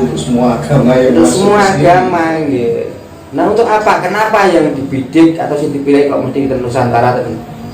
untuk semua agama ya. Untuk semua agama ya. Nah untuk apa? Kenapa yang dibidik atau yang dipilih kok mesti tentang Nusantara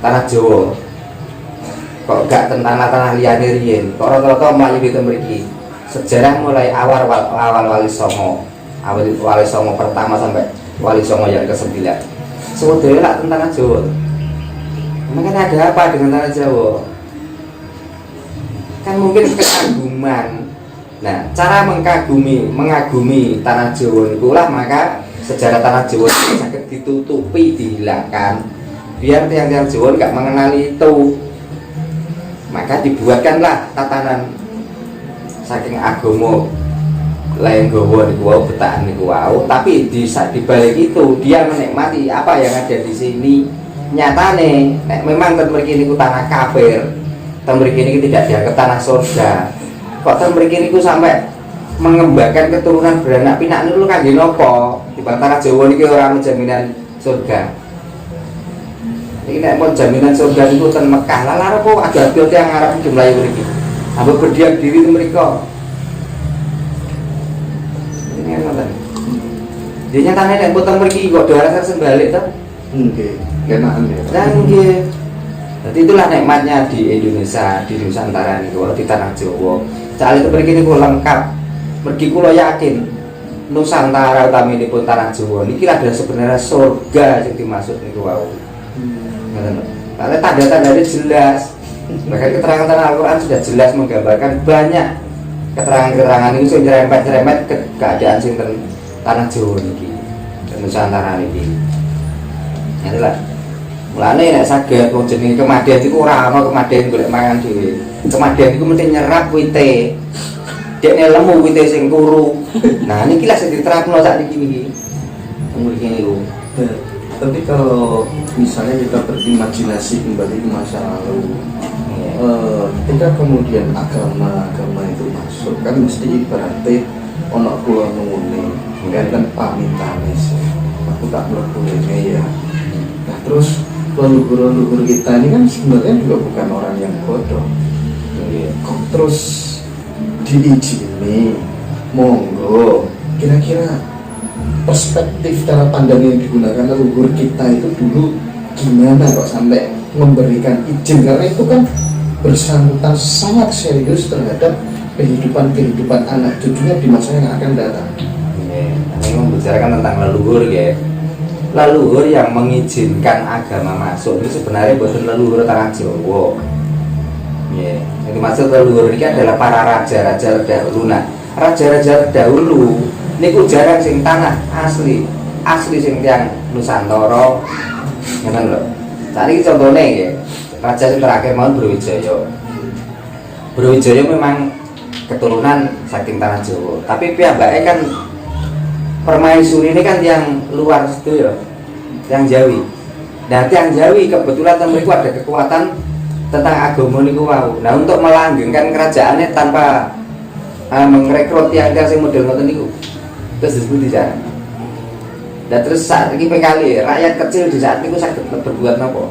tanah Jawa? Kok gak tentang tanah liyane riyen? Kok rata-rata mlayu di mriki? Sejarah mulai awal Wali Songo. Wali Songo pertama sampai Wali Songo yang ke-9. Sebetulnya lah tentang tanah Jawa. Emang kan ada apa dengan tanah Jawa? Kan mungkin kekaguman. Nah, cara mengagumi tanah Jawa itulah maka sejarah tanah Jawa itu sakit ditutupi, dihilangkan biar tiang-tiang Jawa nggak mengenali itu. Maka dibuatkanlah tatanan saking agama Lenggowo niku wau, Betaan niku wau, tapi di balik itu dia menikmati apa yang ada di sini. Nyatane nek memang ten mriki niku tanah kafir, ten mriki niku tidak dianggap tanah surga. Kok ten mriki niku sampai mengembangkan keturunan beranak pinak niku kangge napa? Timbang tanah Jawa niki ora ana jaminan surga. Iki nek mau jaminan surga niku ten Mekah. Lah lara kok ada yang Arab jumlah mriki. Apa berdiam diri di mereka. Ini ngoten. Dia nyatane nek boten mriki kok daerah sembalik ta? Nggih, kenaan ya. Lah nggih. Jadi itulah nikmatnya di Indonesia, di Nusantara niku di tanah Jawa. Cale mriki niku lengkap. Mergi kula yakin Nusantara utaminipun tanah Jawa niki adalah sebenarnya surga yang dimaksud niku wau. Karena tanda-tandanya jelas. Bahkan keterangan Al-Quran sudah jelas menggambarkan banyak keterangan-keterangan ini sing nyerempet-nyerempet keadaan sing tanah Jawa niki, Nusantara niki. Itulah. Mulane nek saged wong jenenge kemadian iku ora ana kemadian golek mangan dhewe. Kemadian iku mesti nyerap wite. Dekne lemu wite sing turu. Nah niki lah sing diterapno sak niki. Mriki niku. Tapi kalau misalnya kita berimajinasi kembali ke masa lalu, ketika kemudian agama itu masuk, kan mesti ibaratnya ono kula nuwune, kan pamintane sih. Aku tak mlebu ini ya. Nah terus leluhur kita ini kan sebenarnya juga bukan orang yang bodoh. Kok terus diizini, monggo, kira-kira perspektif cara pandang yang digunakan leluhur kita itu dulu gimana kok sampai memberikan izin, karena itu kan bersangkutan sangat serius terhadap kehidupan anak cucunya di masa yang akan datang. Ini membicarakan tentang leluhur ya. Leluhur yang mengizinkan agama masuk ini sebenarnya bukan leluhur tanah Jawa. Ya, yang dimaksud leluhur ini adalah para raja-raja dahulu. Nah, raja-raja dahulu niku jarang sing tanah asli sing tiyang Nusantara. Ngoten lho. Saiki contone nggih. Raja sing terakhir mau Brawijaya. Brawijaya memang keturunan saking tanah Jawa, tapi piyambake kan permaisuri ini kan yang luar situ ya, yang Jawi. Nah, yang Jawi kebetulan mereka ada kekuatan tentang agama niku wau. Nah, untuk melanggengkan kerajaannya tanpa merekrut yang sing model ngoten niku. Terus disebut tidak. Dan terus saat ini kali rakyat kecil di saat itu sakit berbuat apa?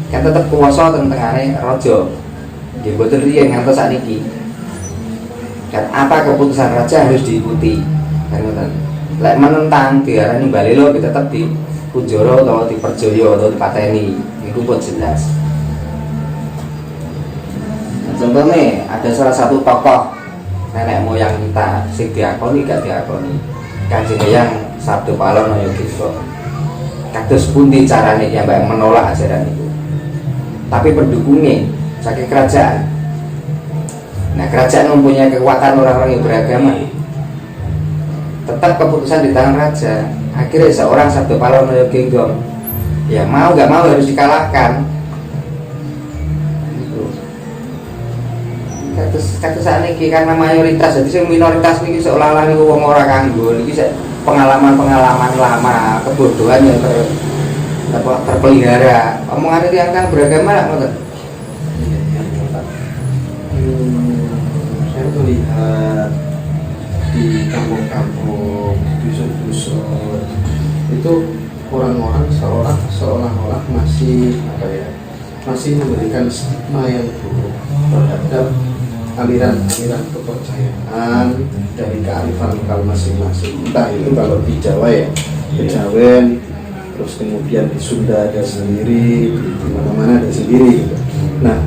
Kan tetap kuasa tengah-tengahnya raja. Dia betul riyen ngantos saat ini. Dan apa keputusan raja harus diikuti. Kan ngoten. Lek menentang diarani balelo tetap di kunjara atau di perjaya atau di pateni. Itu pun jelas. Nah, contohnya ada salah satu tokoh nenek moyang kita sing diakoni gak diakoni Kanjeng Eyang Sabdo Palono Yogyakarta. Kados pundi carane yang menolak ajaran itu, tapi pendukungnya saking kerajaan. Nah, kerajaan mempunyai kekuatan orang-orang yang beragama. Tetap keputusan di tangan raja. Akhirnya seorang Sabdo Palono Yogyakarta ya mau gak mau harus dikalahkan. Kados sakniki karena mayoritas, jadi sing minoritas niki seolah-olah niku wong ora kanggo, niki pengalaman lama, kebodohan yang terpelihara. Omongane tiyang kang beragama lak ngoten. Saya melihat di kampung-kampung, dusun-dusun itu orang-orang seolah-olah masih memberikan stigma yang buruk terhadap aliran kepercayaan dari kearifan lokal masing-masing. Entah itu kalau di Jawa ya Kejawen, terus kemudian di Sunda ada sendiri, di mana-mana ada sendiri gitu. Nah,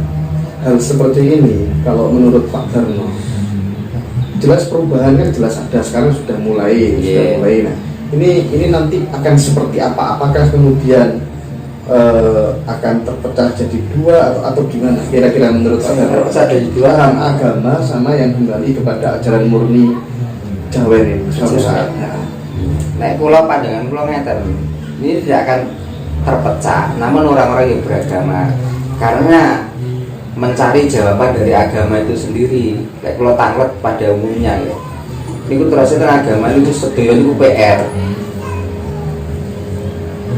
hal seperti ini kalau menurut Pak Darno, jelas perubahan kan jelas ada, sekarang sudah mulai. Nah, ini nanti akan seperti apa? Apakah kemudian akan terpecah jadi dua atau gimana kira-kira menurut Anda? Terpecah jadi dua, agama sama yang kembali kepada ajaran murni Jawa ini suatu saat. Nah, pulau pandangan pulau ngeten ini tidak akan terpecah, namun orang-orang yang beragama karena mencari jawaban dari agama itu sendiri, kayak pulau tanglet pada umumnya ya. Ini terus agama itu sedaya itu PR.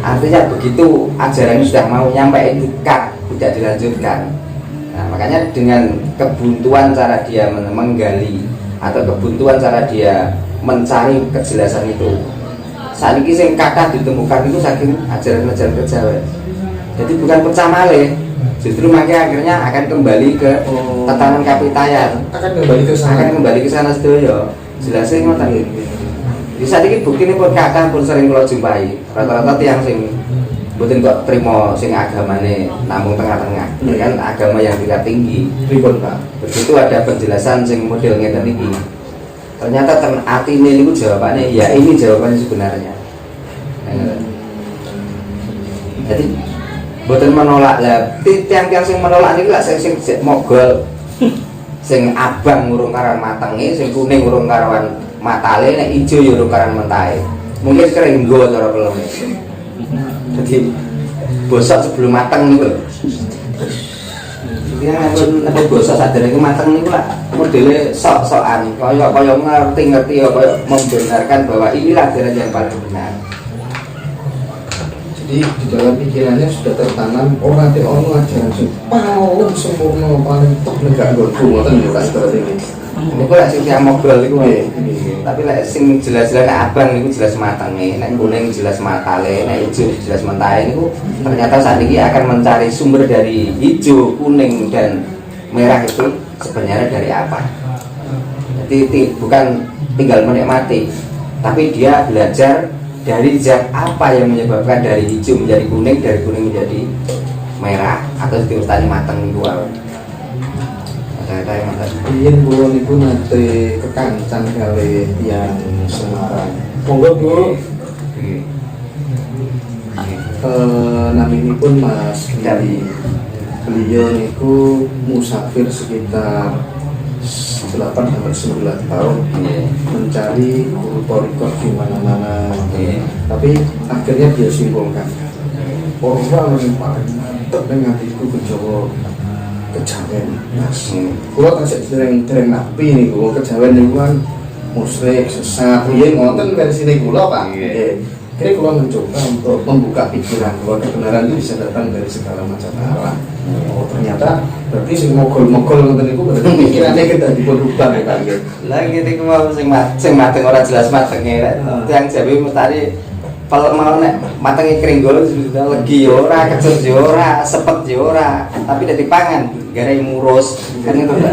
Artinya begitu ajaran sudah mau nyampe dikat, tidak dilanjutkan. Nah, makanya dengan kebuntuan cara dia menggali atau kebuntuan cara dia mencari kejelasan itu, saat ini yang kata ditemukan itu saking ajaran-ajaran Kejawen. Jadi bukan pecah malih, justru makanya akhirnya akan kembali ke tatanan kapitayan, akan kembali ke sana sedaya. Jelasnya ngoten. Di saat ini bukti ini pun kakak pun sering kalau jumpai rata-rata tiang sing mboten kok terima sing agamane namung tengah-tengah, kan agama yang tidak tinggi. Pripun Pak? Begitu ada penjelasan sing model ngeten iki. Ternyata atine niku jawabannya ya ini jawabannya sebenarnya. Jadi mboten menolak lah. Tiang-tiang sing menolak niku lak sing mogol. Sing abang urung karan matenge, sing kuning urung karuan matale, nek ijo ya urung karan mentahe. Mungkin kerenggo cara kelone. Jadi bosok sebelum mateng niku lho. Dia nek bosok sadene iku mateng niku lak modele sok-sokan, kaya ngerti-ngerti ya kaya membenarkan bahwa inilah jalan yang paling benar. Jadi di dalam pikirannya sudah tertanam orang ajaran sing paling sempurna, paling top negak nggonku ngoten lho Pak seperti ini. Niku lek sing mogol niku tapi lek sing jelas-jelas nek abang niku jelas matenge, nek kuning jelas matale, nek ijo jelas mentahe niku ternyata saat ini akan mencari sumber dari hijau, kuning dan merah itu sebenarnya dari apa. Jadi bukan tinggal menikmati, tapi dia belajar dari zat apa yang menyebabkan dari hijau menjadi kuning, dari kuning menjadi merah atau diurutani mateng niku wae. Ada yang mantan. Yen kula niku nate kekancan gawe yang Semarang. Monggo Bu. Naminipun Mas Gali. Beliau niku musafir sekitar 8-9 tahun mencari guru torikot di mana-mana, tapi akhirnya dia simpulkan orang yang paling mantep dengan hatiku ke Jawa Kejawen. Kalau tasik dereng nabi nih, kalau Kejawen itu kan musyrik, sesat, ngoten versi ini kula Pak. Kira kalau mencoba untuk membuka pikiran bahwa kebenaran itu bisa datang dari segala macam arah. Oh ternyata berarti sing mogol-mogol ngoten niku berarti pikirannya kita diperubah ya Pak. Lah ngene iku mau sing mateng ora jelas matenge lek tiyang Jawa mestari kalau mau nek matenge kringgol sudah legi yo ora, kecut yo ora, sepet yo ora, tapi nek dipangan gara murus kan itu Pak.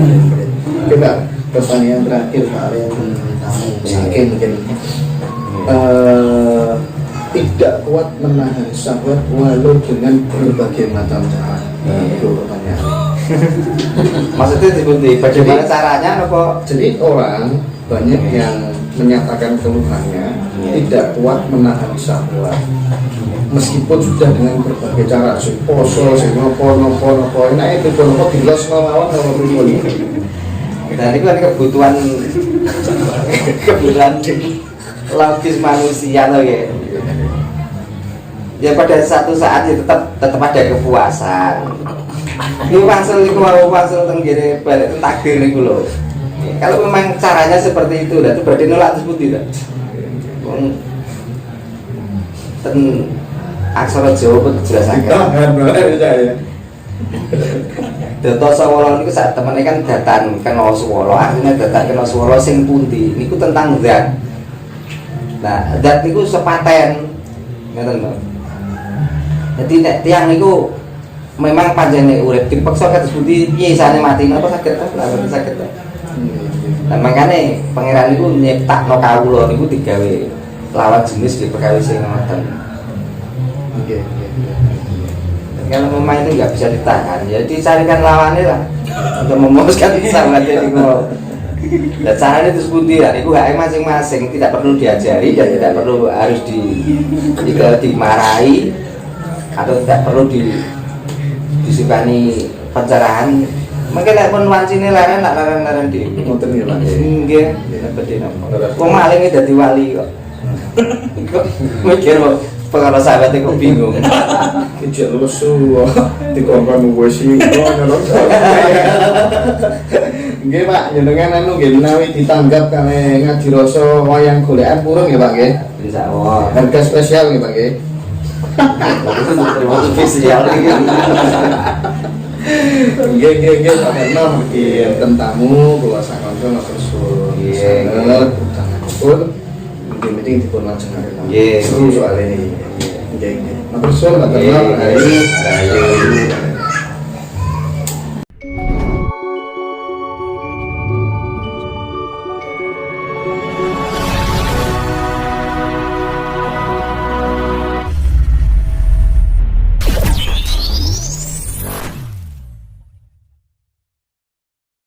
Coba pertanyaan terakhir Pak yang saking mungkin tidak kuat menahan syahwat walau dengan berbagai macam cara. Itu pertanyaan. Maksudnya seperti bagaimana caranya apa? Jadi orang banyak yang menyatakan keluhannya tidak kuat menahan syahwat meskipun sudah dengan berbagai cara, sing poso, sing nopo, enak itu nopo dilos mawon nopo pripun. Dan itu kan kebutuhan logis manusia loh ya. Ya pada satu saat ya tetap ada kepuasan. Ini pasal itu mau pasal tenggiri balik takdir itu loh. Kalau memang caranya seperti itu, itu berarti nolak terus putih lah. Ten aksara Jawa pun jelas agak. Data Sawolo niku sak temene kan datan kena swara, artinya datan kena swara sing pundi niku tentang zat. Nah, zat niku sepaten. Ngoten lho. Jadi nek tiyang niku memang panjangnya urip dipaksa kados pundi piye isane mati napa saged ta lha saged ta. Nah makane pangeran niku nyiptakno kawula niku digawe lawan jenis di perkawis yang ngoten. Oke. Kalau memang itu nggak bisa ditahan, ya dicarikan lawannya lah untuk memuaskan sahabatnya niku. Dan caranya itu seperti ya, itu hak masing-masing, tidak perlu diajari dan tidak perlu harus dimarahi atau tidak perlu disukani pencerahan. Mungkin nek pun wancine larang nak larang-larang di. Ngoten nggih, Pak. Nggih, nebedi napa. Wong maling dadi wali kok. Kok mikir kok perkara sahabat kok bingung. Kecil lesu dikongkon wis iki ngono. Nggih Pak, jenengan anu nggih menawi ditanggap kali ngaji rasa wayang golekan purung nggih Pak nggih. Insyaallah. Harga spesial nggih Pak nggih. Terima spesial iki. Nggih Pak Herno iki enten tamu kula sakanca matur suwun. Sanget utanganipun meeting dipun lajengaken. Nggih. Seru soal ini. Nggih. Matur suwun Pak Herno. Ayo.